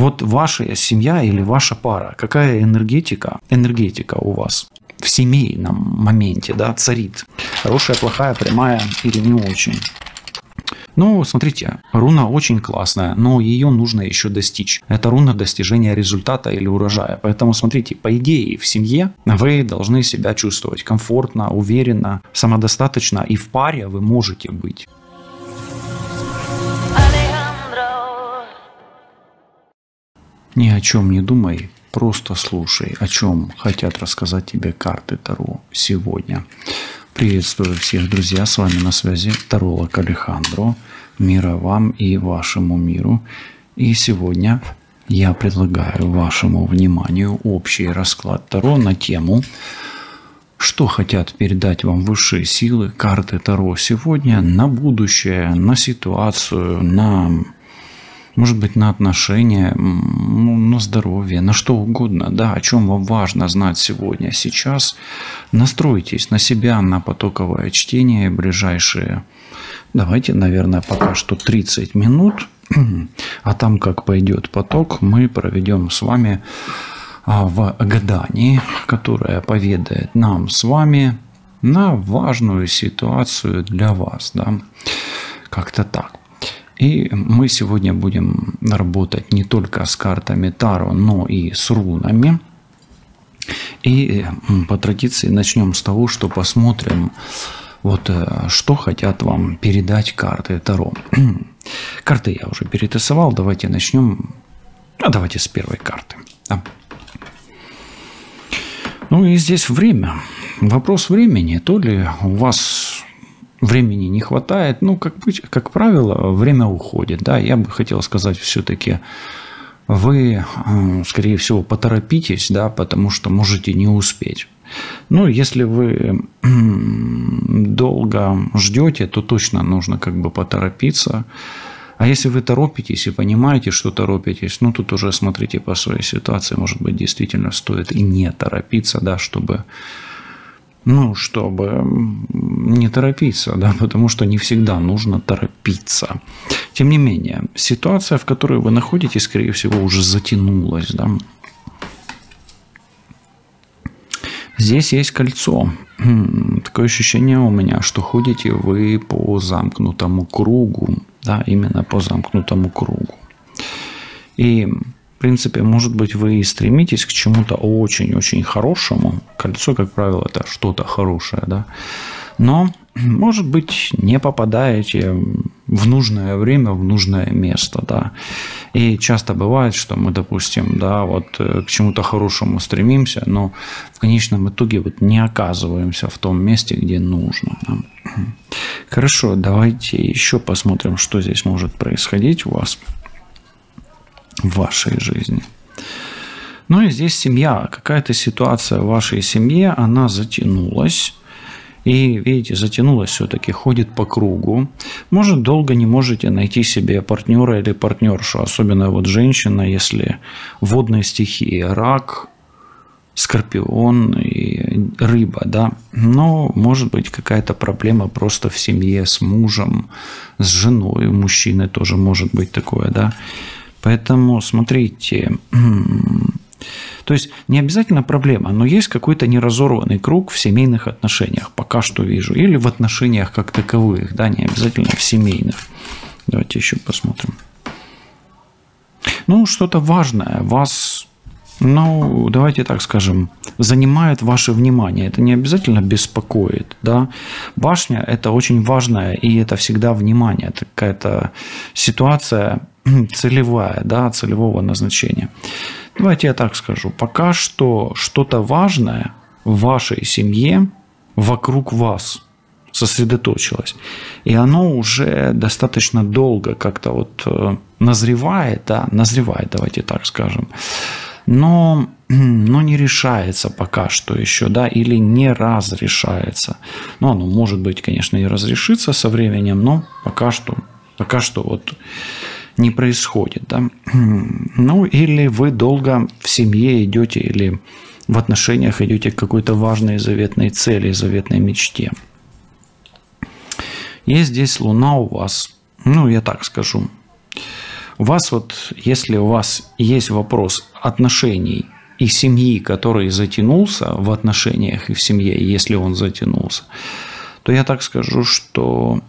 Вот ваша семья или ваша пара, какая энергетика у вас в семейном моменте, да, царит? Хорошая, плохая, прямая или не очень? Ну, смотрите, руна очень классная, но ее нужно еще достичь. Это руна достижения результата или урожая. Поэтому, смотрите, по идее, в семье вы должны себя чувствовать комфортно, уверенно, самодостаточно, и в паре вы можете быть. Ни о чем не думай, просто слушай, о чем хотят рассказать тебе карты Таро сегодня. Приветствую всех, друзья, с вами на связи таролог Алехандро. Мира вам и вашему миру. И сегодня я предлагаю вашему вниманию общий расклад Таро на тему, что хотят передать вам высшие силы карты Таро сегодня на будущее, на ситуацию, на, может быть, на отношения, на здоровье, на что угодно, да, о чем вам важно знать сегодня. Сейчас настройтесь на себя, на потоковое чтение ближайшие, давайте, наверное, пока что 30 минут, а там, как пойдет поток, мы проведем с вами в гадании, которое поведает нам с вами на важную ситуацию для вас, да, как-то так. И мы сегодня будем работать не только с картами Таро, но и с рунами. И по традиции начнем с того, что посмотрим, вот что хотят вам передать карты Таро. Карты я уже перетасовал, давайте начнем. Давайте с первой карты. Да. Ну и здесь время. Вопрос времени. То ли у вас времени не хватает, ну, как правило, время уходит. Да, я бы хотел сказать, все-таки вы, скорее всего, поторопитесь, да, потому что можете не успеть. Ну, если вы долго ждете, то точно нужно как бы поторопиться. А если вы торопитесь и понимаете, что торопитесь, ну, тут уже смотрите по своей ситуации, может быть, действительно стоит и не торопиться, да, чтобы не торопиться, да, потому что не всегда нужно торопиться. Тем не менее, ситуация, в которой вы находитесь, скорее всего, уже затянулась, да. Здесь есть кольцо. Такое ощущение у меня, что ходите вы по замкнутому кругу. Да, именно по замкнутому кругу. И, в принципе, может быть, вы стремитесь к чему-то очень-очень хорошему. Кольцо, как правило, это что-то хорошее, да. Но, может быть, не попадаете в нужное время, в нужное место, да. И часто бывает, что мы, допустим, да, вот к чему-то хорошему стремимся, но в конечном итоге вот не оказываемся в том месте, где нужно. Да. Хорошо, давайте еще посмотрим, что здесь может происходить у вас в вашей жизни. Ну и здесь семья, какая-то ситуация в вашей семье, она затянулась. И, видите, затянулась все-таки, ходит по кругу. Может, долго не можете найти себе партнера или партнершу. Особенно вот женщина, если водные стихии, рак, скорпион и рыба, да. Но может быть какая-то проблема просто в семье с мужем, с женой. У мужчины тоже может быть такое, да. Поэтому смотрите... То есть не обязательно проблема, но есть какой-то неразорванный круг в семейных отношениях, пока что вижу. Или в отношениях как таковых, да, не обязательно в семейных. Давайте еще посмотрим. Ну, что-то важное вас, ну, давайте так скажем, занимает ваше внимание. Это не обязательно беспокоит, да. Башня – это очень важное, и это всегда внимание. Это какая-то ситуация целевая, да, целевого назначения. Давайте я так скажу. Пока что что-то важное в вашей семье вокруг вас сосредоточилось. И оно уже достаточно долго как-то вот назревает, да, назревает, давайте так скажем. Но не решается пока что еще, да, или не разрешается. Ну, оно может быть, конечно, и разрешится со временем, но пока что вот не происходит, да. Ну, или вы долго в семье идете, или в отношениях идете к какой-то важной заветной цели, заветной мечте. Есть здесь Луна у вас, ну, я так скажу, У вас вот, если у вас есть вопрос отношений и семьи, который затянулся в отношениях и в семье, если он затянулся, то я так скажу, что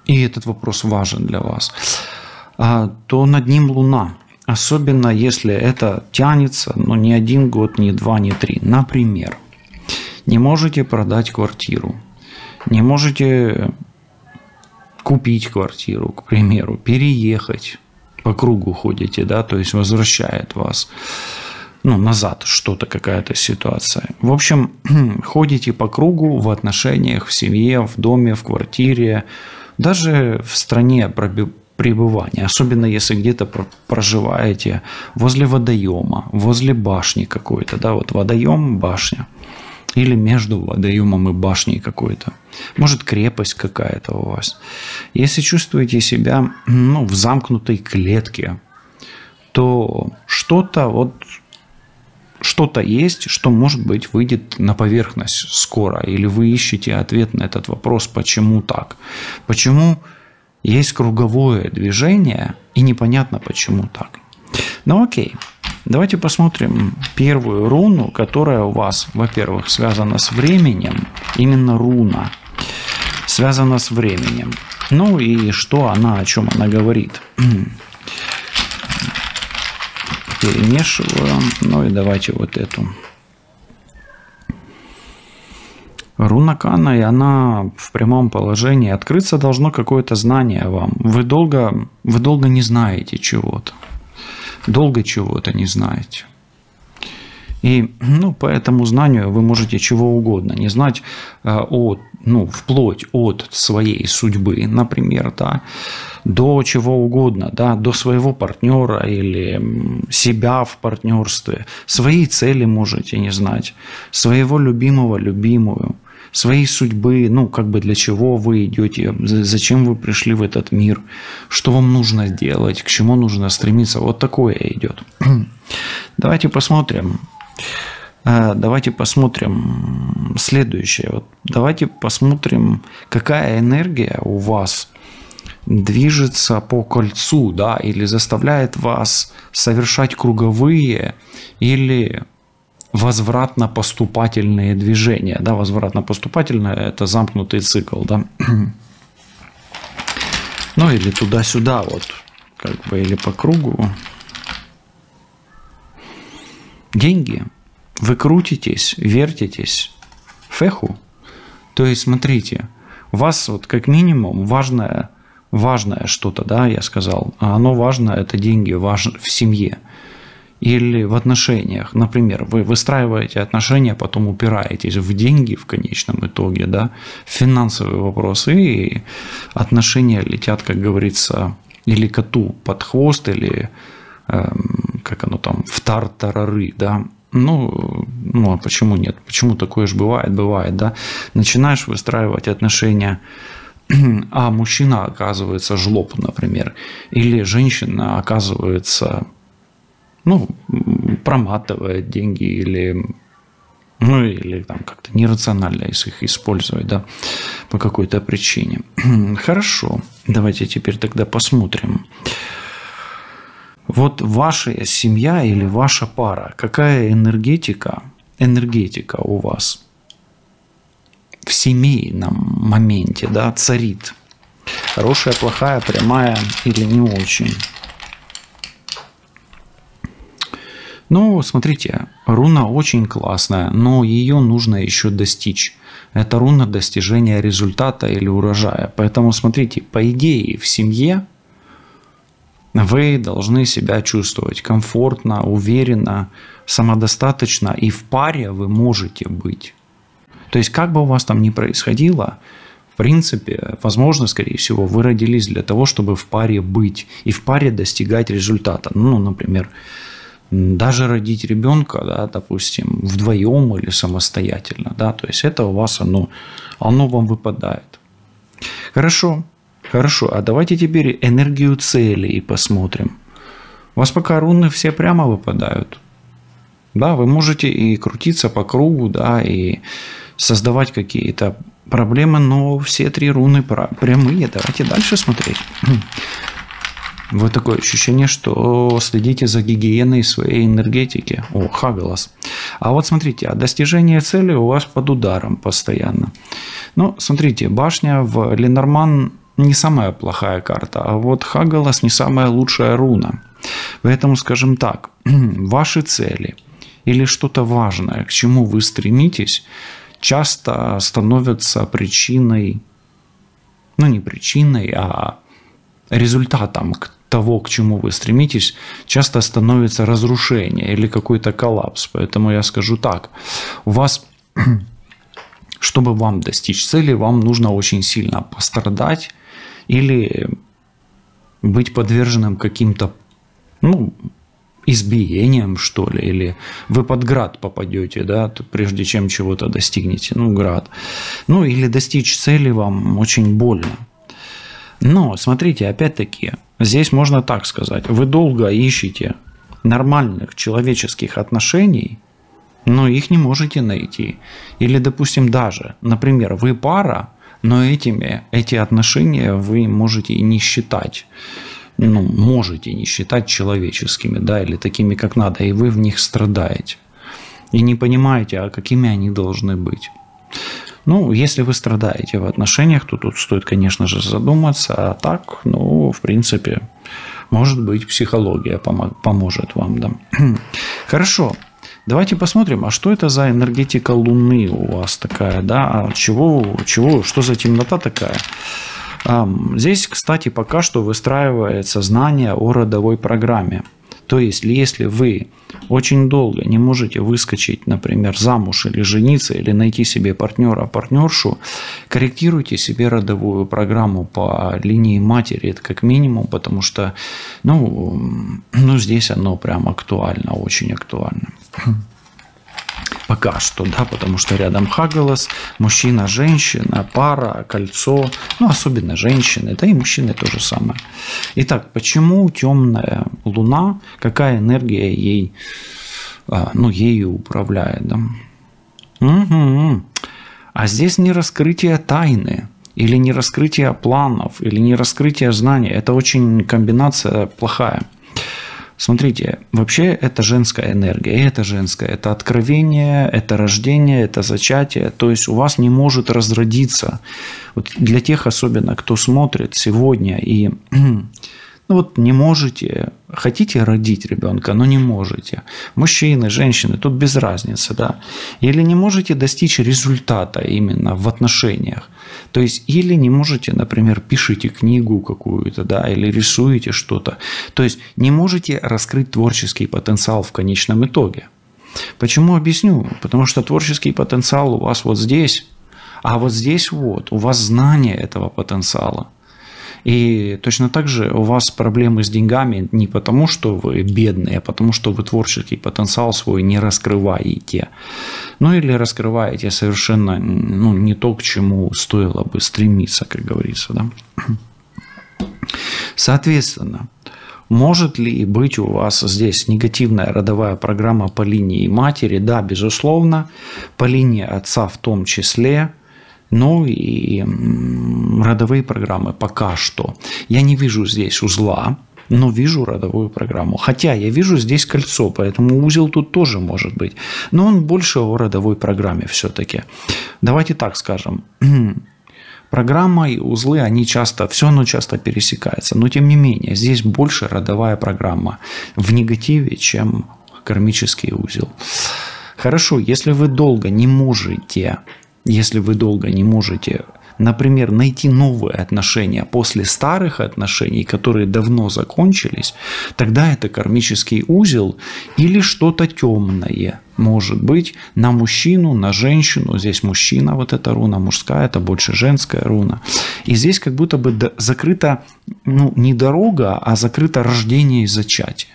и этот вопрос важен для вас, то над ним Луна. Особенно если это тянется, но не 1 год, не 2, не 3. Например, не можете продать квартиру, не можете купить квартиру, к примеру, переехать, по кругу ходите, да, то есть возвращает вас, назад что-то, какая-то ситуация. В общем, ходите по кругу в отношениях, в семье, в доме, в квартире, даже в стране пребывания, особенно если где-то проживаете возле водоема, возле башни какой-то, да, вот водоем, башня, или между водоемом и башней какой-то, может крепость какая-то у вас. Если чувствуете себя, в замкнутой клетке, то что-то есть, что, может быть, выйдет на поверхность скоро, или вы ищете ответ на этот вопрос, почему так, почему есть круговое движение, и непонятно, почему так. Окей, давайте посмотрим первую руну, которая у вас, во-первых, связана с временем, именно руна, связана с временем. И что она, о чем она говорит. Перемешиваю, и давайте вот эту. Руна Кана, и она в прямом положении. Открыться должно какое-то знание вам. Вы долго не знаете чего-то. Долго чего-то не знаете. И по этому знанию вы можете чего угодно не знать, вплоть от своей судьбы, например, да, до чего угодно, да, до своего партнера или себя в партнерстве. Свои цели можете не знать, своего любимого, любимую, своей судьбы, для чего вы идете, зачем вы пришли в этот мир, что вам нужно делать, к чему нужно стремиться. Вот такое идет. Давайте посмотрим. Следующее. Давайте посмотрим, какая энергия у вас движется по кольцу, да, или заставляет вас совершать круговые или возвратно-поступательные движения. Да, возвратно-поступательное – это замкнутый цикл, да. Или туда-сюда, или по кругу. Деньги. Вы крутитесь, вертитесь. Феху. То есть, смотрите, у вас как минимум важное что-то, да, я сказал. А оно важно, это деньги в семье. Или в отношениях. Например, вы выстраиваете отношения, потом упираетесь в деньги в конечном итоге, да, в финансовые вопросы, и отношения летят, как говорится, или коту под хвост, или в тартарары, да. А почему нет? Почему такое же бывает, да? Начинаешь выстраивать отношения, а мужчина оказывается жлоб, например, или женщина оказывается, проматывает деньги, или как-то нерационально их использовать, да, по какой-то причине. Хорошо, давайте теперь тогда посмотрим. Ваша семья или ваша пара, какая энергетика у вас в семейном моменте, да, царит? Хорошая, плохая, прямая или не очень? Смотрите, руна очень классная, но ее нужно еще достичь. Это руна достижения результата или урожая. Поэтому, смотрите, по идее, в семье вы должны себя чувствовать комфортно, уверенно, самодостаточно, и в паре вы можете быть. То есть, как бы у вас там ни происходило, в принципе, возможно, скорее всего, вы родились для того, чтобы в паре быть и в паре достигать результата. Например, даже родить ребенка, да, допустим, вдвоем или самостоятельно. Да, то есть, это у вас оно вам выпадает. Хорошо. А давайте теперь энергию целей посмотрим. У вас пока руны все прямо выпадают. Да, вы можете и крутиться по кругу, да, и создавать какие-то проблемы, но все 3 руны прямые. Давайте дальше смотреть. Вот такое ощущение, что следите за гигиеной своей энергетики. О, Хагалас. А вот смотрите, а достижение цели у вас под ударом постоянно. Ну, смотрите, башня в Ленорман не самая плохая карта, а вот Хагалас не самая лучшая руна. Поэтому, скажем так, ваши цели или что-то важное, к чему вы стремитесь, часто становятся причиной, ну не причиной, а результатом того, к чему вы стремитесь, часто становится разрушение или какой-то коллапс. Поэтому я скажу так, у вас, чтобы вам достичь цели, вам нужно очень сильно пострадать или быть подверженным каким-то, ну, избиением, что ли, или вы под град попадете, да, прежде чем чего-то достигнете, ну, град. Ну, или достичь цели вам очень больно. Но, смотрите, опять-таки, здесь можно так сказать, вы долго ищете нормальных человеческих отношений, но их не можете найти. Или, допустим, даже, например, вы пара, но эти отношения вы можете и не считать, ну, можете не считать человеческими, да, или такими, как надо, и вы в них страдаете. И не понимаете, а какими они должны быть. Ну, если вы страдаете в отношениях, то тут стоит, конечно же, задуматься. А так, ну, в принципе, может быть, психология поможет вам, да. Хорошо. Давайте посмотрим, а что это за энергетика Луны у вас такая, да? А что за темнота такая? Здесь, кстати, пока что выстраивается знание о родовой программе. То есть, если вы очень долго не можете выскочить, например, замуж или жениться, или найти себе партнера, партнершу, корректируйте себе родовую программу по линии матери, это как минимум, потому что, ну здесь оно прям актуально, очень актуально. Пока что, да, потому что рядом Хагалас, мужчина, женщина, пара, кольцо, ну, особенно женщины, да и мужчины то же самое. Итак, почему темная Луна, какая энергия ею управляет, да? Угу. А здесь не раскрытие тайны, или не раскрытие планов, или не раскрытие знаний, это очень комбинация плохая. Смотрите, вообще это женская энергия, и это женское, это откровение, это рождение, это зачатие, то есть у вас не может разродиться. Вот для тех особенно, кто смотрит сегодня и ну вот не можете, хотите родить ребенка, но не можете. Мужчины, женщины, тут без разницы, да. Или не можете достичь результата именно в отношениях. То есть, или не можете, например, пишите книгу какую-то, да, или рисуете что-то. То есть, не можете раскрыть творческий потенциал в конечном итоге. Почему объясню? Потому что творческий потенциал у вас вот здесь, а вот здесь вот у вас знание этого потенциала. И точно так же у вас проблемы с деньгами не потому, что вы бедные, а потому, что вы творческий потенциал свой не раскрываете. Ну или раскрываете совершенно не то, к чему стоило бы стремиться, как говорится. Да? Соответственно, может ли быть у вас здесь негативная родовая программа по линии матери? Да, безусловно, по линии отца в том числе. Ну и родовые программы пока что. Я не вижу здесь узла, но вижу родовую программу. Хотя я вижу здесь кольцо, поэтому узел тут тоже может быть. Но он больше о родовой программе все-таки. Давайте так скажем. Программа и узлы, все равно часто пересекается. Но тем не менее, здесь больше родовая программа в негативе, чем кармический узел. Хорошо, если вы долго не можете, например, найти новые отношения после старых отношений, которые давно закончились, тогда это кармический узел или что-то темное, может быть, на мужчину, на женщину. Здесь мужчина, вот эта руна мужская, это больше женская руна. И здесь как будто бы закрыта, не дорога, а закрыто рождение и зачатие.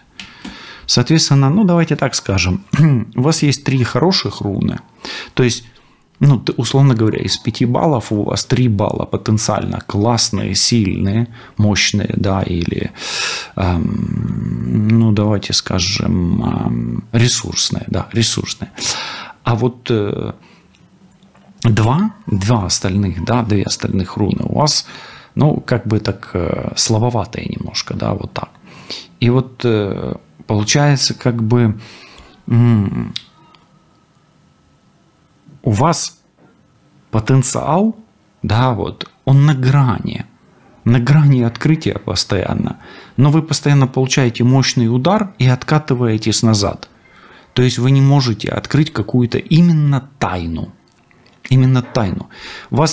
Соответственно, давайте так скажем, у вас есть 3 хороших руны, то есть, условно говоря, из 5 баллов у вас 3 балла потенциально классные, сильные, мощные, да, или, давайте скажем, ресурсные, да, ресурсные. А вот 2 остальных руны у вас Ну, как бы так слабоватое немножко, да, вот так. И вот получается, как бы у вас потенциал, да, вот, он на грани открытия постоянно, но вы постоянно получаете мощный удар и откатываетесь назад. То есть вы не можете открыть какую-то именно тайну. Именно тайну.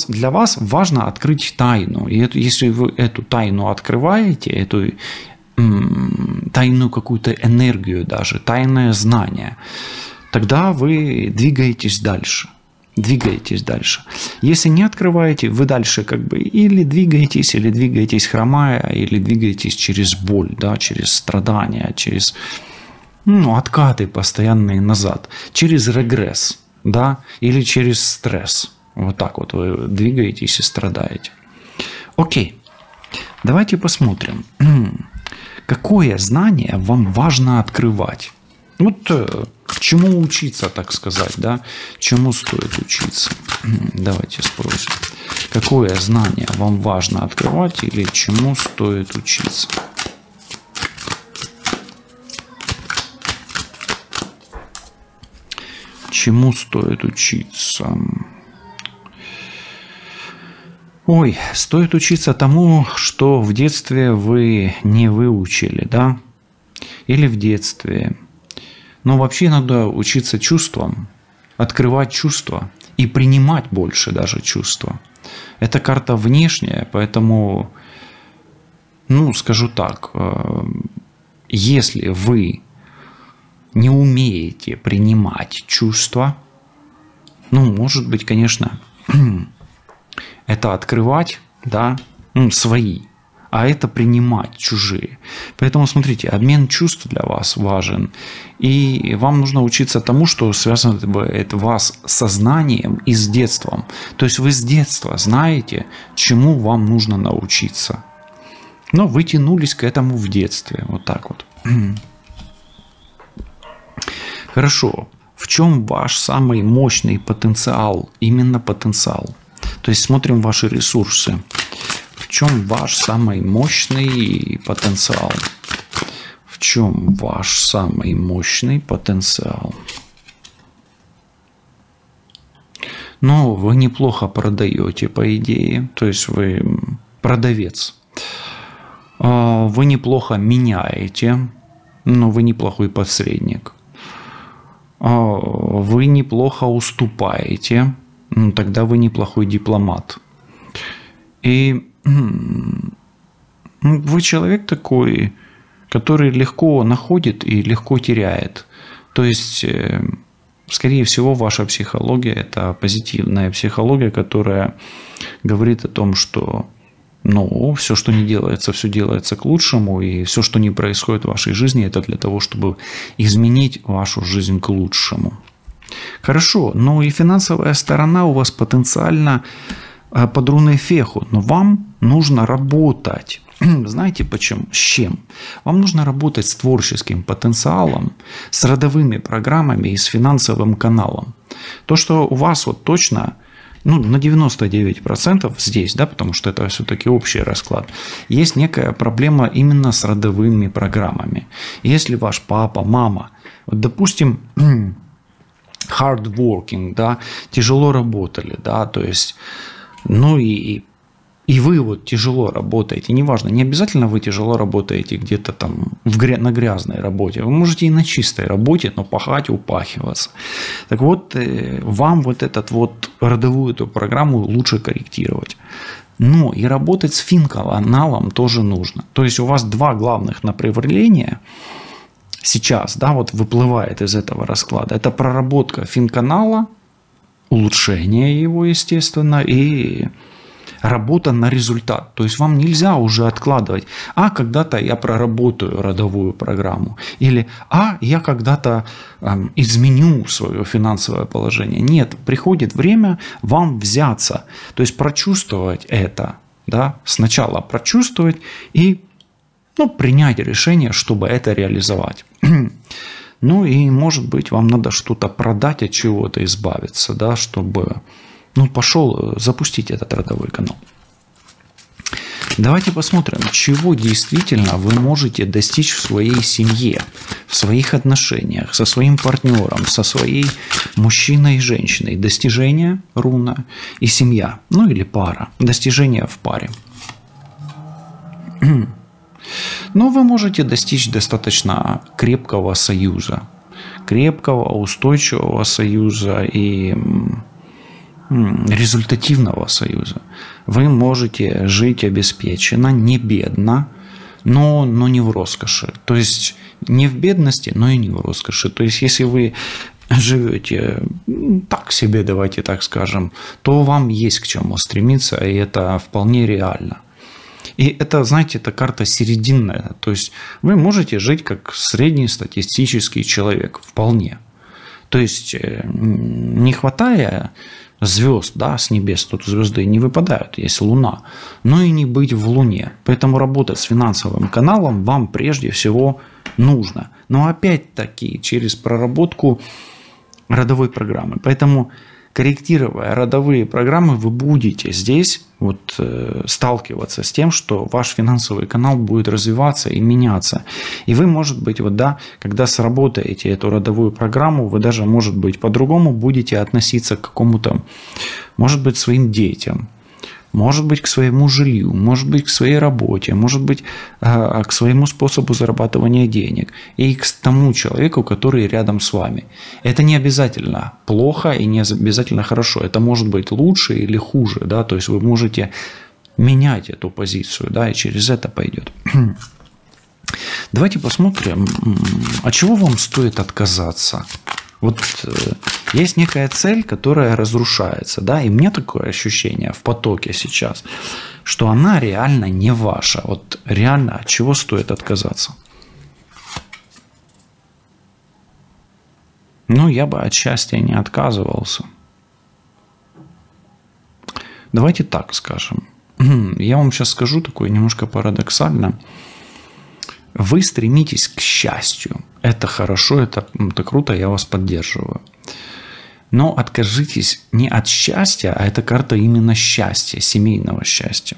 Для вас важно открыть тайну. И если вы эту тайну открываете, эту тайную какую-то энергию даже, тайное знание, тогда вы двигаетесь дальше. Если не открываете, вы дальше как бы или двигаетесь хромая, или двигаетесь через боль, да, через страдания, через откаты постоянные назад, через регресс, да, или через стресс. Вот так вот вы двигаетесь и страдаете. Окей, давайте посмотрим, какое знание вам важно открывать. Вот чему учиться, так сказать, да? Чему стоит учиться? Давайте спросим. Какое знание вам важно открывать или чему стоит учиться? Чему стоит учиться? Ой, стоит учиться тому, что в детстве вы не выучили, да? Или в детстве. Но вообще надо учиться чувствам, открывать чувства и принимать больше даже чувства. Это карта внешняя, поэтому, скажу так, если вы не умеете принимать чувства, может быть, конечно, это открывать, да, свои, а это принимать чужие. Поэтому, смотрите, обмен чувств для вас важен. И вам нужно учиться тому, что связывает вас со знанием и с детством. То есть вы с детства знаете, чему вам нужно научиться. Но вы тянулись к этому в детстве. Вот так вот. Хорошо. В чем ваш самый мощный потенциал? Именно потенциал. То есть смотрим ваши ресурсы. В чем ваш самый мощный потенциал? В чем ваш самый мощный потенциал? Вы неплохо продаете, по идее. То есть вы продавец. Вы неплохо меняете. Но вы неплохой посредник. Вы неплохо уступаете. Тогда вы неплохой дипломат. И вы человек такой, который легко находит и легко теряет. То есть, скорее всего, ваша психология – это позитивная психология, которая говорит о том, что все, что не делается, все делается к лучшему, и все, что не происходит в вашей жизни, это для того, чтобы изменить вашу жизнь к лучшему. Хорошо, но и финансовая сторона у вас потенциально под руной Феху, но вам нужно работать. Знаете почему? С чем? Вам нужно работать с творческим потенциалом, с родовыми программами и с финансовым каналом. То, что у вас вот точно на 99% здесь, да, потому что это все-таки общий расклад, есть некая проблема именно с родовыми программами. Если ваш папа, мама, вот, допустим, hard working, да, тяжело работали, да, то есть, и вы вот тяжело работаете, неважно, не обязательно вы тяжело работаете где-то там на грязной работе, вы можете и на чистой работе, но пахать, упахиваться. Так вот, вам вот этот вот родовую эту программу лучше корректировать. Но и работать с финканалом тоже нужно. То есть у вас два главных направления сейчас, да, вот выплывает из этого расклада. Это проработка финканала, улучшение его, естественно, и работа на результат. То есть вам нельзя уже откладывать. Когда-то я проработаю родовую программу. Или я когда-то изменю свое финансовое положение. Нет, приходит время вам взяться. То есть прочувствовать это. Да? Сначала прочувствовать и принять решение, чтобы это реализовать. И, может быть, вам надо что-то продать, от чего-то избавиться, да, чтобы... пошел запустить этот родовой канал. Давайте посмотрим, чего действительно вы можете достичь в своей семье, в своих отношениях, со своим партнером, со своей мужчиной и женщиной. Достижение, руна, и семья, ну или пара. Достижение в паре. Но вы можете достичь достаточно крепкого союза. Крепкого, устойчивого союза и результативного союза. Вы можете жить обеспеченно, не бедно, но не в роскоши. То есть не в бедности, но и не в роскоши. То есть если вы живете так себе, давайте так скажем, то вам есть к чему стремиться, и это вполне реально. И это, знаете, это карта серединная. То есть вы можете жить как среднестатистический человек вполне. То есть не хватая звезд, да, с небес, тут звезды не выпадают, есть Луна, но и не быть в Луне. Поэтому работать с финансовым каналом вам прежде всего нужно. Но опять-таки через проработку родовой программы. Поэтому, корректируя родовые программы, вы будете здесь вот сталкиваться с тем, что ваш финансовый канал будет развиваться и меняться. И вы, может быть, вот да, когда сработаете эту родовую программу, вы даже, может быть, по-другому будете относиться к какому-то, может быть, своим детям, может быть, к своему жилью, может быть, к своей работе, может быть, к своему способу зарабатывания денег и к тому человеку, который рядом с вами. Это не обязательно плохо и не обязательно хорошо. Это может быть лучше или хуже. Да? То есть вы можете менять эту позицию, да, и через это пойдет. Давайте посмотрим, от чего вам стоит отказаться. Вот есть некая цель, которая разрушается, да, и у меня такое ощущение в потоке сейчас, что она реально не ваша. Вот реально от чего стоит отказаться? Ну, я бы от счастья не отказывался. Давайте так скажем. Я вам сейчас скажу такое немножко парадоксально. Вы стремитесь к счастью. Это хорошо, это круто, я вас поддерживаю. Но откажитесь не от счастья, а это карта именно счастья, семейного счастья.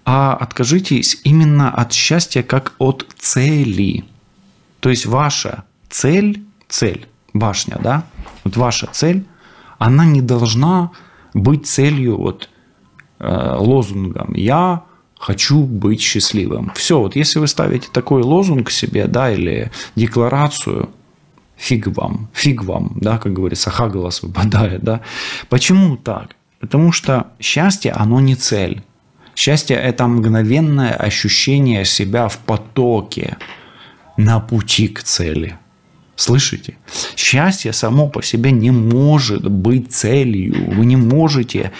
А откажитесь именно от счастья как от цели. То есть ваша цель, башня, да? Вот ваша цель, она не должна быть целью, вот, лозунгом «я хочу быть счастливым». Все, вот если вы ставите такой лозунг себе, да, или декларацию, фиг вам, да, как говорится, хаглас выпадает, да. Почему так? Потому что счастье, оно не цель. Счастье – это мгновенное ощущение себя в потоке на пути к цели. Слышите? Счастье само по себе не может быть целью. Вы не можете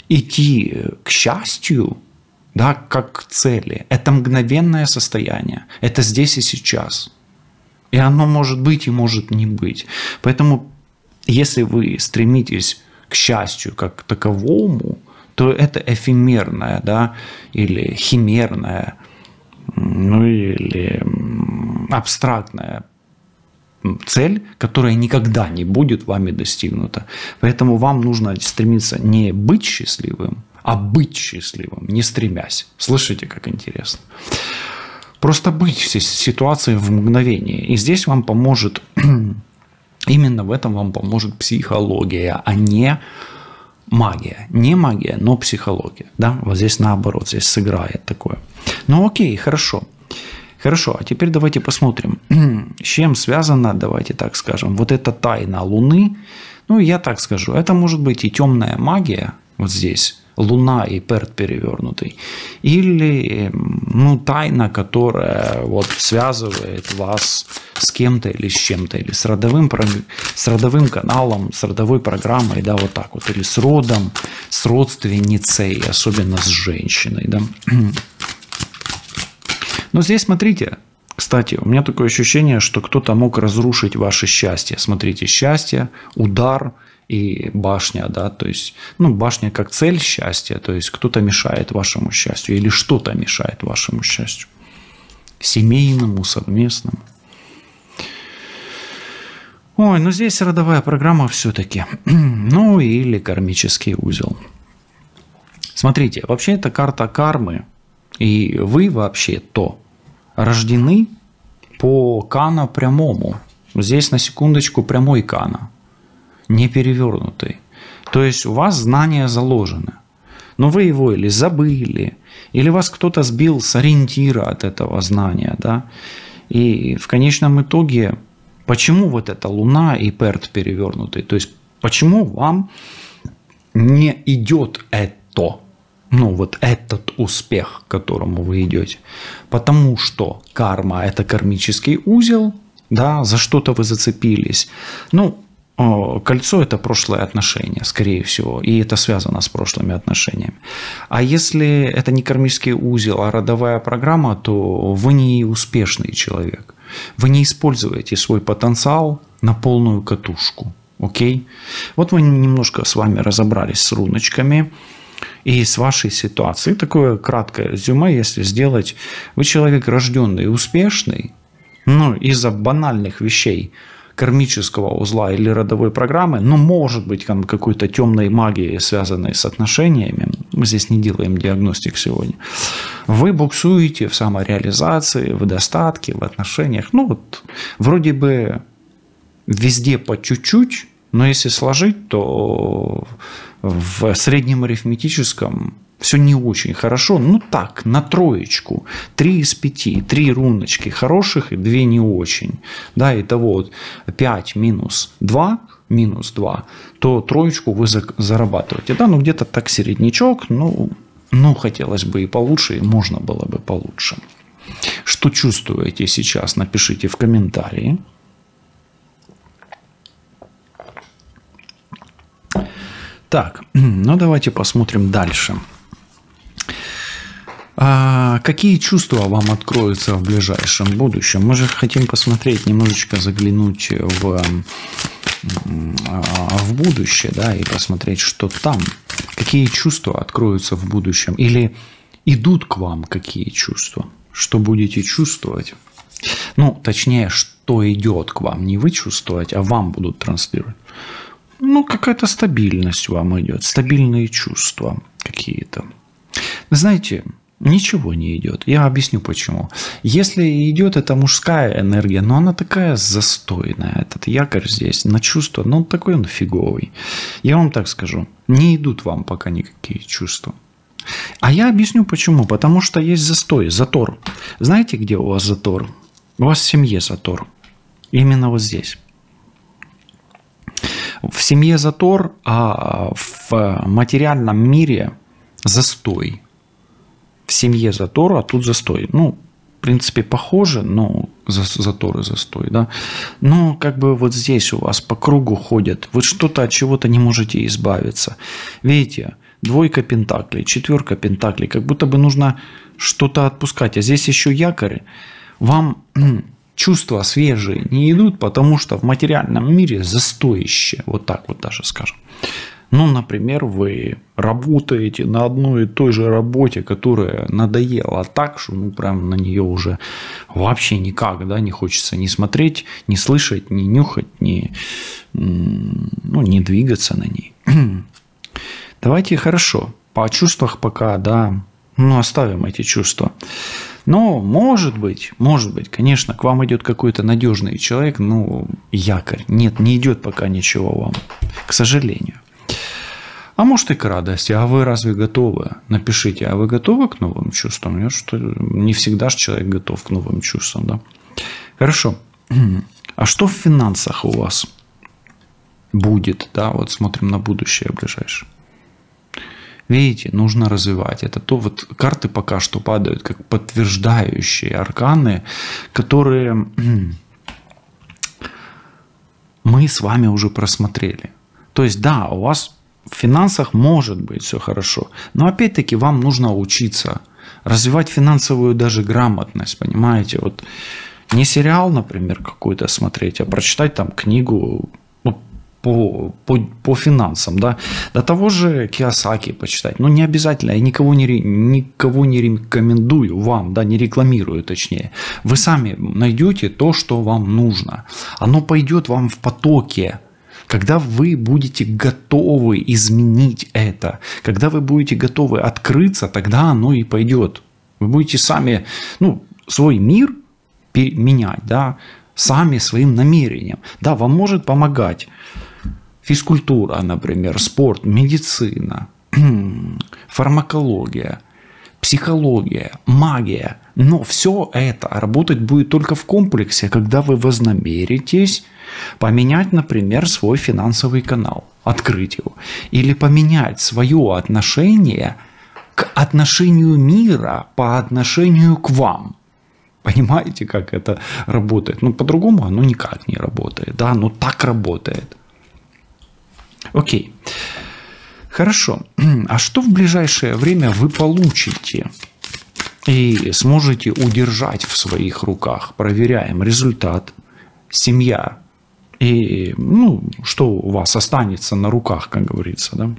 идти к счастью, да, как к цели. Это мгновенное состояние. Это здесь и сейчас. И оно может быть и может не быть. Поэтому, если вы стремитесь к счастью как к таковому, то это эфемерное, да, или химерное, ну или абстрактная цель, которая никогда не будет вами достигнута. Поэтому вам нужно стремиться не быть счастливым, а быть счастливым, не стремясь. Слышите, как интересно? Просто быть в ситуации в мгновении. И здесь вам поможет, именно в этом вам поможет психология, а не магия. Не магия, но психология. Да? Вот здесь наоборот, здесь сыграет такое. Ну окей, хорошо. Хорошо, а теперь давайте посмотрим, с чем связана, давайте так скажем, вот эта тайна Луны. Ну, я так скажу, это может быть и темная магия, вот здесь, Луна и Перт перевернутый, или ну, тайна, которая вот связывает вас с кем-то или с чем-то, или с родовым каналом, с родовой программой, да, вот так вот, или с родом, с родственницей, особенно с женщиной, да. Но здесь, смотрите, кстати, у меня такое ощущение, что кто-то мог разрушить ваше счастье. Смотрите, счастье, удар и башня, да, то есть, ну, башня как цель счастья, то есть кто-то мешает вашему счастью или что-то мешает вашему счастью. Семейному, совместному. Ой, ну здесь родовая программа все-таки. Ну, или кармический узел. Смотрите, вообще это карта кармы, и вы вообще-то рождены по кана прямому. Здесь на секундочку прямой кана, не перевернутый. То есть у вас знания заложены. Но вы его или забыли, или вас кто-то сбил с ориентира от этого знания. Да? И в конечном итоге, почему вот эта Луна и Перт перевернутый? То есть почему вам не идет это? Ну, вот этот успех, к которому вы идете. Потому что карма – это кармический узел, да, за что-то вы зацепились. Ну, кольцо – это прошлые отношения, скорее всего, и это связано с прошлыми отношениями. А если это не кармический узел, а родовая программа, то вы не успешный человек. Вы не используете свой потенциал на полную катушку. Окей? Вот мы немножко с вами разобрались с руночками. И с вашей ситуацией, такое краткое резюме, если сделать, вы человек рожденный и успешный, но из-за банальных вещей кармического узла или родовой программы, но может быть какой-то темной магии, связанной с отношениями, мы здесь не делаем диагностик сегодня, вы буксуете в самореализации, в достатке, в отношениях, ну вот вроде бы везде по чуть-чуть, но если сложить, то в среднем арифметическом все не очень хорошо. Ну так, на троечку. 3 из 5. 3 руночки хороших и 2 не очень. Да, итого вот 5 минус 2, то троечку вы зарабатываете. Да, ну где-то так середнячок, ну хотелось бы и получше, и можно было бы получше. Что чувствуете сейчас, напишите в комментарии. Так, ну давайте посмотрим дальше. Какие чувства вам откроются в ближайшем будущем? Мы же хотим посмотреть, немножечко заглянуть в будущее, да, и посмотреть, что там. Какие чувства откроются в будущем? Или идут к вам какие чувства? Что будете чувствовать? Ну, точнее, что идет к вам. Не вы чувствовать, а вам будут транслировать. Ну, какая-то стабильность вам идет, стабильные чувства какие-то. Знаете, ничего не идет. Я объясню почему. Если идет, это мужская энергия, но она такая застойная. Этот якорь здесь на чувства, ну, такой он фиговый. Я вам так скажу, не идут вам пока никакие чувства. А я объясню почему. Потому что есть застой, затор. Знаете, где у вас затор? У вас в семье затор. Именно вот здесь. В семье затор, а в материальном мире застой. В семье затор, а тут застой. Ну, в принципе, похоже, но затор и застой, да. Но как бы вот здесь у вас по кругу ходят. Вы что-то от чего-то не можете избавиться. Видите, 2 пентаклей, 4 пентаклей. Как будто бы нужно что-то отпускать. А здесь еще якорь. Вам чувства свежие не идут, потому что в материальном мире застоище. Вот так вот даже скажем. Ну, например, вы работаете на одной и той же работе, которая надоела так, что ну прям на нее уже вообще никак, да, не хочется ни смотреть, ни слышать, ни нюхать, ни двигаться на ней. Давайте хорошо. По чувствах пока, да, ну, оставим эти чувства. Но может быть, конечно, к вам идет какой-то надежный человек, ну, якорь. Нет, не идет пока ничего вам, к сожалению. А может и к радости. А вы разве готовы? Напишите, а вы готовы к новым чувствам? Не всегда же человек готов к новым чувствам, да? Хорошо. А что в финансах у вас будет? Да, вот смотрим на будущее ближайшее. Видите, нужно развивать. Это то вот карты пока что падают как подтверждающие арканы, которые мы с вами уже просмотрели. То есть, да, у вас в финансах может быть все хорошо, но опять-таки вам нужно учиться развивать финансовую даже грамотность, понимаете? Вот не сериал, например, какой-то смотреть, а прочитать там книгу по финансам, да, до того же Кийосаки почитать. Ну, не обязательно, я никого не рекомендую вам, да, не рекламирую, точнее. Вы сами найдете то, что вам нужно. Оно пойдет вам в потоке. Когда вы будете готовы изменить это, когда вы будете готовы открыться, тогда оно и пойдет. Вы будете сами, свой мир менять, да, сами своим намерением. Да, вам может помогать физкультура, например, спорт, медицина, фармакология, психология, магия. Но все это работать будет только в комплексе, когда вы вознамеритесь поменять, например, свой финансовый канал, открыть его. Или поменять свое отношение к отношению мира по отношению к вам. Понимаете, как это работает? По-другому оно никак не работает. Да, но так работает. Окей. Хорошо. А что в ближайшее время вы получите и сможете удержать в своих руках? Проверяем результат. Семья. И, что у вас останется на руках, как говорится, да?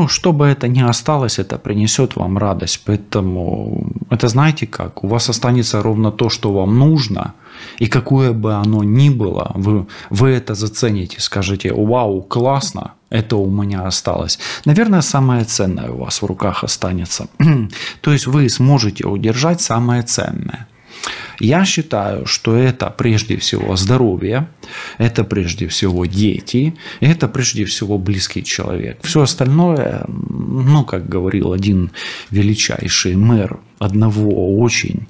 Что бы это ни осталось, это принесет вам радость. Поэтому, это знаете как? У вас останется ровно то, что вам нужно. И какое бы оно ни было, вы это зацените, скажете: вау, классно, это у меня осталось. Наверное, самое ценное у вас в руках останется. То есть вы сможете удержать самое ценное. Я считаю, что это прежде всего здоровье, это прежде всего дети, это прежде всего близкий человек. Все остальное, как говорил один величайший мэр одного очень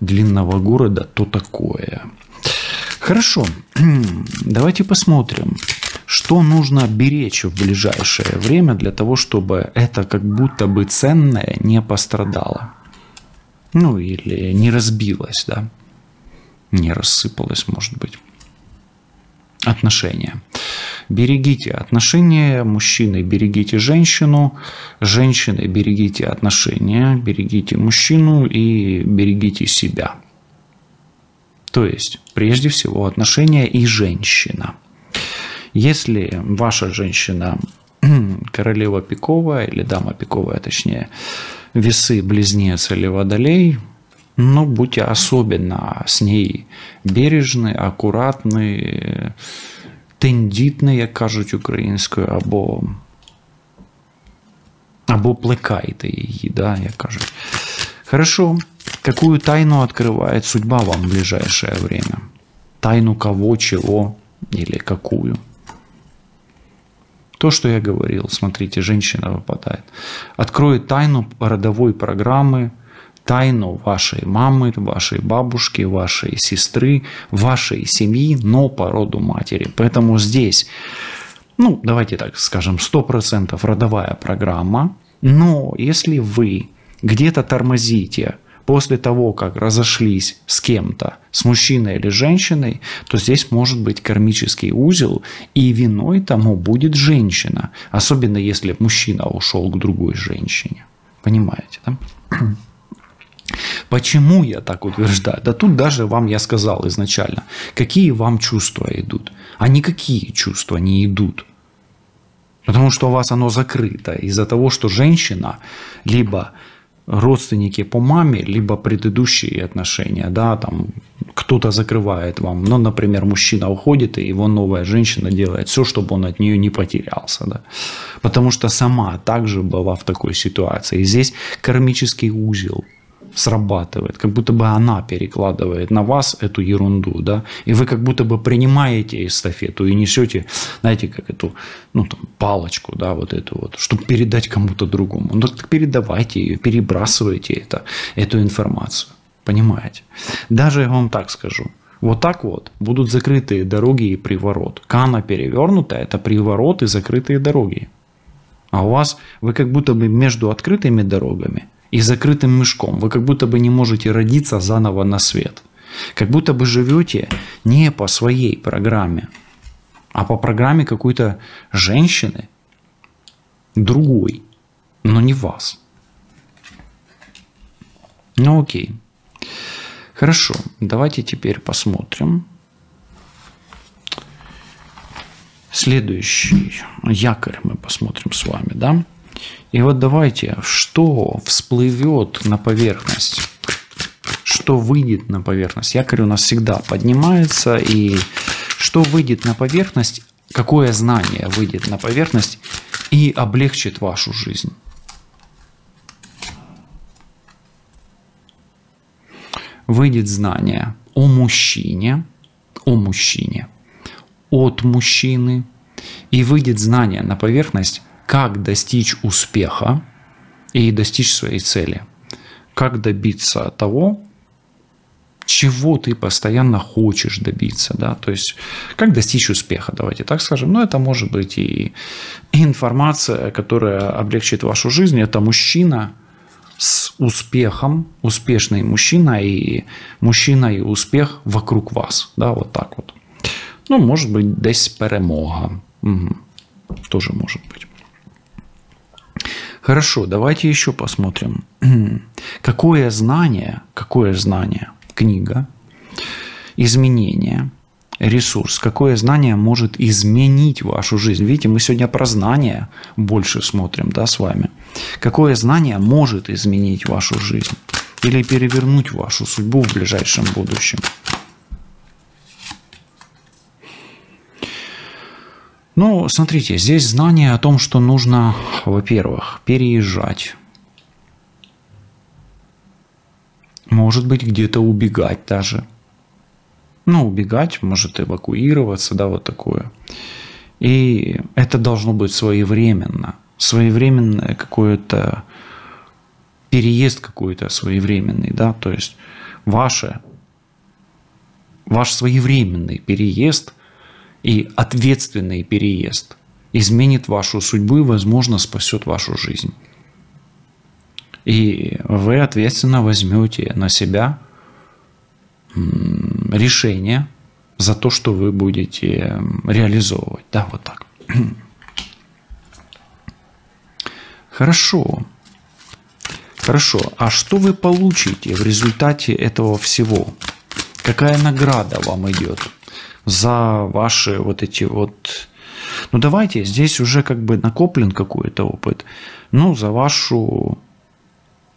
длинного города, то такое. Хорошо, давайте посмотрим, что нужно беречь в ближайшее время для того, чтобы это как будто бы ценное не пострадало. Или не разбилось, да, не рассыпалось, может быть. Отношения. Берегите отношения, мужчины, берегите женщину, женщины, берегите отношения, берегите мужчину и берегите себя. То есть, прежде всего, отношения и женщина. Если ваша женщина королева пиковая, или дама пиковая, точнее, весы, близнец или водолей, будьте особенно с ней бережны, акуратны, тендітні, як кажуть українською, або плекайте її, да, як кажуть. Хорошо. Какую тайну открывает судьба вам в ближайшее время? Тайну кого, чего или какую? То, что я говорил, смотрите, женщина выпадает. Откроет тайну родовой программы, тайну вашей мамы, вашей бабушки, вашей сестры, вашей семьи, но по роду матери. Поэтому здесь, давайте так скажем, 100% родовая программа. Но если вы где-то тормозите после того, как разошлись с кем-то, с мужчиной или женщиной, то здесь может быть кармический узел, и виной тому будет женщина. Особенно если мужчина ушел к другой женщине. Понимаете, да? Почему я так утверждаю? Да тут даже вам я сказал изначально, какие вам чувства идут. А никакие чувства не идут. Потому что у вас оно закрыто из-за того, что женщина либо родственники по маме, либо предыдущие отношения, да, там кто-то закрывает вам. Например, мужчина уходит, и его новая женщина делает все, чтобы он от нее не потерялся, да. Потому что сама также была в такой ситуации. И здесь кармический узел срабатывает, как будто бы она перекладывает на вас эту ерунду, да, и вы как будто бы принимаете эстафету и несете, знаете, как эту, палочку, да, вот эту вот, чтобы передать кому-то другому. Так передавайте ее, перебрасывайте эту информацию, понимаете? Даже я вам так скажу, вот так вот будут закрытые дороги и приворот. Кана перевернутая – это приворот и закрытые дороги. А у вас, вы как будто бы между открытыми дорогами и закрытым мешком. Вы как будто бы не можете родиться заново на свет. Как будто бы живете не по своей программе, а по программе какой-то женщины, другой, но не вас. Окей. Хорошо, давайте теперь посмотрим. Следующий якорь мы посмотрим с вами, да? И вот давайте, что всплывет на поверхность? что выйдет на поверхность. Якорь у нас всегда поднимается, и что выйдет на поверхность, какое знание выйдет на поверхность и облегчит вашу жизнь. Выйдет знание о мужчине, от мужчины, и выйдет знание на поверхность, как достичь успеха и достичь своей цели. Как добиться того, чего ты постоянно хочешь добиться, да, то есть как достичь успеха, давайте так скажем. Но это может быть и информация, которая облегчит вашу жизнь. Это мужчина с успехом, успешный мужчина и успех вокруг вас, да, вот так вот. Ну, может быть, десь перемога. Угу. Тоже может быть. Хорошо, давайте еще посмотрим. Какое знание, книга, изменение, ресурс, какое знание может изменить вашу жизнь? Видите, мы сегодня про знания больше смотрим, да, с вами. Какое знание может изменить вашу жизнь или перевернуть вашу судьбу в ближайшем будущем? Ну, смотрите, здесь знание о том, что нужно, во-первых, переезжать. Может быть, где-то убегать даже. Ну, убегать, может эвакуироваться, да, вот такое. И это должно быть своевременно. Своевременное какое-то переезд какой-то своевременный, да, то есть ваш своевременный переезд и ответственный переезд изменит вашу судьбу и, возможно, спасет вашу жизнь. И вы ответственно возьмете на себя решение за то, что вы будете реализовывать. Да, вот так. Хорошо. Хорошо. А что вы получите в результате этого всего? Какая награда вам идет за ваши вот эти вот... Ну, давайте, здесь уже как бы накоплен какой-то опыт. Ну, за вашу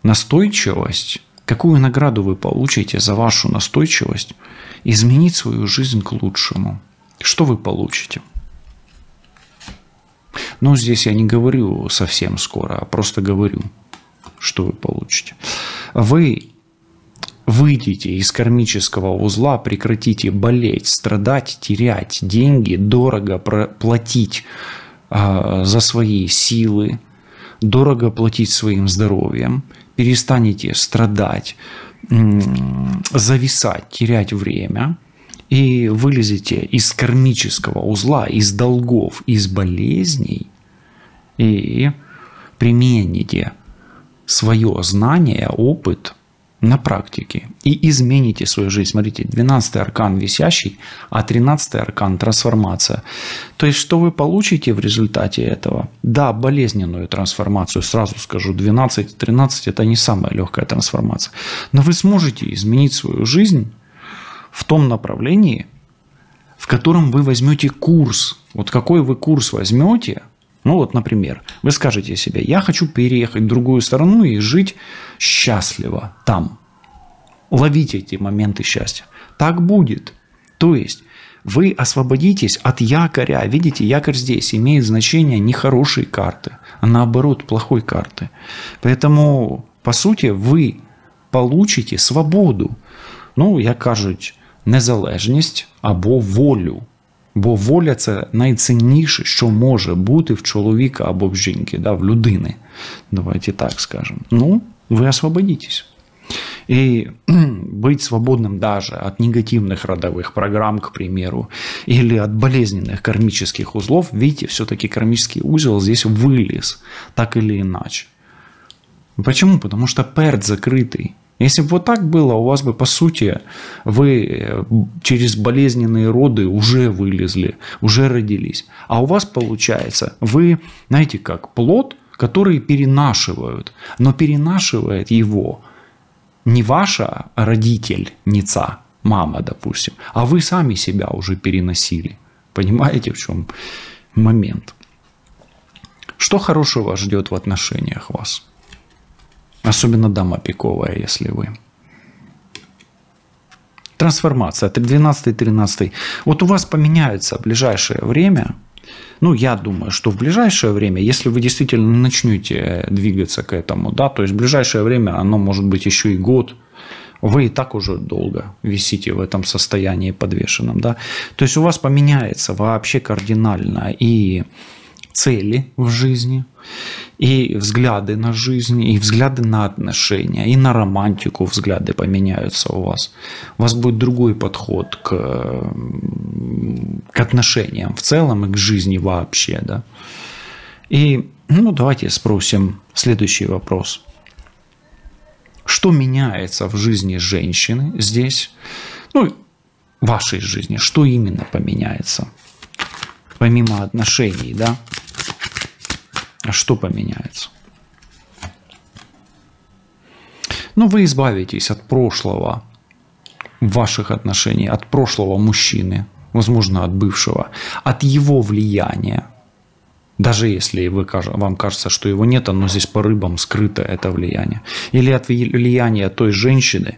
настойчивость. Какую награду вы получите за вашу настойчивость изменить свою жизнь к лучшему? Что вы получите? Ну, здесь я не говорю совсем скоро, а просто говорю, что вы получите. Вы выйдете из кармического узла, прекратите болеть, страдать, терять деньги, дорого платить за свои силы, дорого платить своим здоровьем, перестанете страдать, зависать, терять время и вылезете из кармического узла, из долгов, из болезней и примените свое знание, опыт на практике и измените свою жизнь. Смотрите, 12-й аркан висящий, а 13-й аркан трансформация. То есть, что вы получите в результате этого? Да, болезненную трансформацию, сразу скажу, 12-13 это не самая легкая трансформация. Но вы сможете изменить свою жизнь в том направлении, в котором вы возьмете курс. Вот какой вы курс возьмете? Ну вот, например, вы скажете себе, я хочу переехать в другую страну и жить счастливо там. Ловите эти моменты счастья. Так будет. То есть вы освободитесь от якоря. Видите, якорь здесь имеет значение не хорошей карты, а наоборот плохой карты. Поэтому, по сути, вы получите свободу. Ну, як кажуть, незалежність або волю. Бо воля – це найцінніше, що може бути в чоловіка або в жінки, да, в людини. Давайте так скажем. Ну, вы освободитесь. И быть свободным даже от негативных родовых программ, к примеру, или от болезненных кармических узлов, видите, все-таки кармический узел здесь вылез, так или иначе. Почему? Потому что перд закрытый. Если бы вот так было, у вас бы, по сути, вы через болезненные роды уже вылезли, уже родились. А у вас, получается, вы, знаете, как плод, который перенашивают. Но перенашивает его не ваша родительница, мама, допустим, а вы сами себя уже переносили. Понимаете, в чем момент? Что хорошего ждет в отношениях вас? Особенно дама пиковая, если вы. Трансформация. 12-13. Вот у вас поменяется в ближайшее время. Ну, я думаю, что в ближайшее время, если вы действительно начнете двигаться к этому, да, то есть в ближайшее время, оно может быть еще и год, вы и так уже долго висите в этом состоянии подвешенном, да. То есть у вас поменяется вообще кардинально и цели в жизни, и взгляды на жизнь, и взгляды на отношения, и на романтику взгляды поменяются у вас. У вас будет другой подход к отношениям в целом и к жизни вообще, да. И, ну, давайте спросим следующий вопрос. Что меняется в жизни женщины здесь? Ну, в вашей жизни. Что именно поменяется? Помимо отношений, да? А что поменяется? Ну, вы избавитесь от прошлого ваших отношений, от прошлого мужчины, возможно, от бывшего, от его влияния. Даже если вам кажется, что его нет, оно здесь по рыбам скрыто, это влияние. Или от влияния той женщины,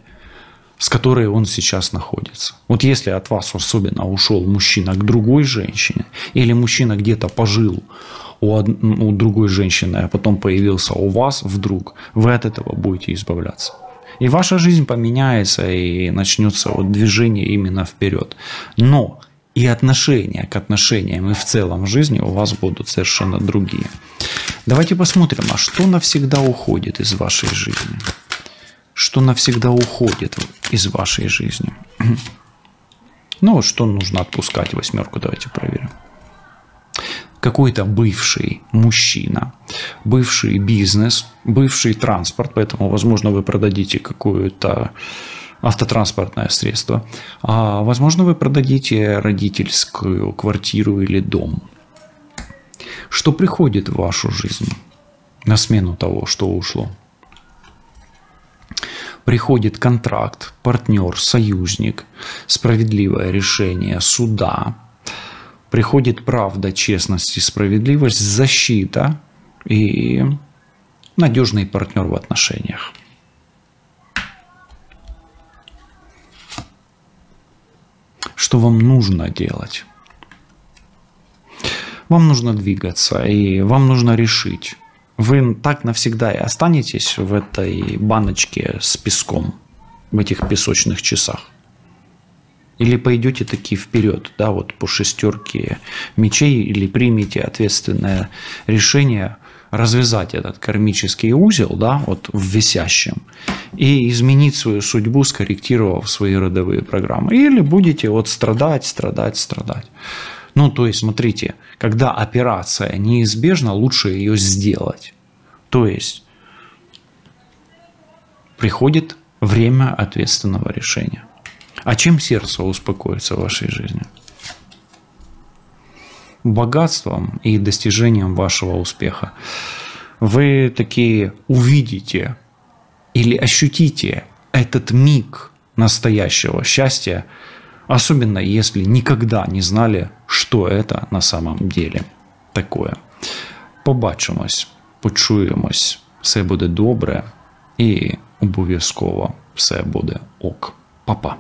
с которой он сейчас находится. Вот если от вас особенно ушел мужчина к другой женщине, или мужчина где-то пожил у другой женщины, а потом появился у вас вдруг, вы от этого будете избавляться. И ваша жизнь поменяется, и начнется вот движение именно вперед. Но и отношения к отношениям, и в целом жизни у вас будут совершенно другие. Давайте посмотрим, а что навсегда уходит из вашей жизни? Что навсегда уходит из вашей жизни? Ну, что нужно отпускать? Восьмерку давайте проверим. Какой-то бывший мужчина, бывший бизнес, бывший транспорт, поэтому, возможно, вы продадите какое-то автотранспортное средство, а, возможно, вы продадите родительскую квартиру или дом. Что приходит в вашу жизнь на смену того, что ушло? Приходит контракт, партнер, союзник, справедливое решение суда. Приходит правда, честность и справедливость, защита и надежный партнер в отношениях. Что вам нужно делать? Вам нужно двигаться, и вам нужно решить. Вы так навсегда и останетесь в этой баночке с песком, в этих песочных часах? Или пойдете таки вперед, да, вот по шестерке мечей, или примете ответственное решение развязать этот кармический узел, да, вот в висящем, и изменить свою судьбу, скорректировав свои родовые программы. Или будете вот страдать. Ну, то есть, смотрите, когда операция неизбежна, лучше ее сделать. То есть, приходит время ответственного решения. А чем сердце успокоится в вашей жизни? Богатством и достижением вашего успеха. Вы такие увидите или ощутите этот миг настоящего счастья, особенно если никогда не знали, что это на самом деле такое. Побачимось, почуємось, все буде добре і обов'язково все буде ок. Па-па.